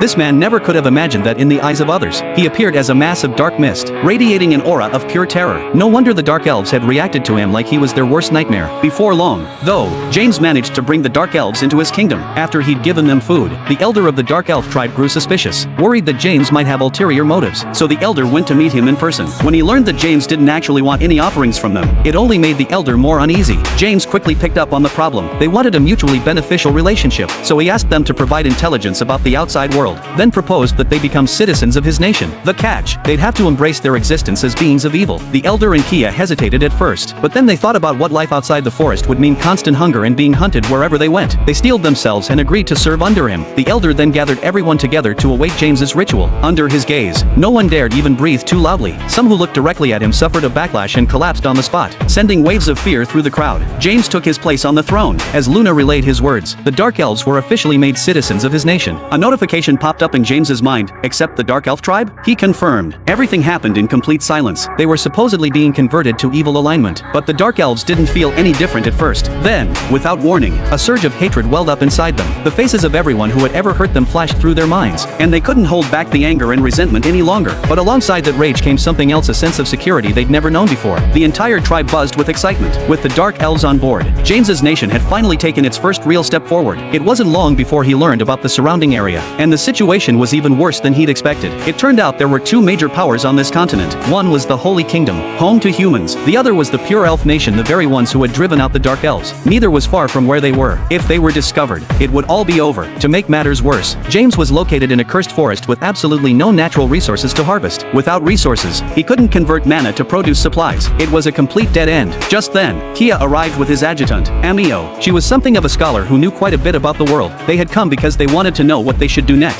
This man never could have imagined that in the eyes of others, he appeared as a mass of dark mist, radiating an aura of pure terror. No wonder the Dark Elves had reacted to him like he was their worst nightmare. Before long, though, James managed to bring the Dark Elves into his kingdom. After he'd given them food, the elder of the Dark Elf tribe grew suspicious, worried that James might have ulterior motives. So the elder went to meet him in person. When he learned that James didn't actually want any offerings from them, it only made the elder more uneasy. James quickly picked up on the problem. They wanted a mutually beneficial relationship, so he asked them to provide intelligence about the outside world, then proposed that they become citizens of his nation. The catch: they'd have to embrace their existence as beings of evil. The elder and Kia hesitated at first, but then they thought about what life outside the forest would mean: constant hunger and being hunted wherever they went. They steeled themselves and agreed to serve under him. The elder then gathered everyone together to await James's ritual. Under his gaze, no one dared even breathe too loudly. Some who looked directly at him suffered a backlash and collapsed on the spot, sending waves of fear through the crowd. James took his place on the throne. As Luna relayed his words, the Dark Elves were officially made citizens of his nation. A notification popped up in James's mind. Except the Dark Elf tribe? He confirmed. Everything happened in complete silence. They were supposedly being converted to evil alignment, but the Dark Elves didn't feel any different at first. Then, without warning, a surge of hatred welled up inside them. The faces of everyone who had ever hurt them flashed through their minds, and they couldn't hold back the anger and resentment any longer. But alongside that rage came something else: a sense of security they'd never known before. The entire tribe buzzed with excitement. With the Dark Elves on board, James's nation had finally taken its first real step forward. It wasn't long before he learned about the surrounding area, and the situation was even worse than he'd expected. It turned out there were two major powers on this continent. One was the Holy Kingdom, home to humans. The other was the Pure Elf Nation, the very ones who had driven out the Dark Elves. Neither was far from where they were. If they were discovered, it would all be over. To make matters worse, James was located in a cursed forest with absolutely no natural resources to harvest. Without resources, he couldn't convert mana to produce supplies. It was a complete dead end. Just then, Kia arrived with his adjutant, Amio. She was something of a scholar who knew quite a bit about the world. They had come because they wanted to know what they should do next.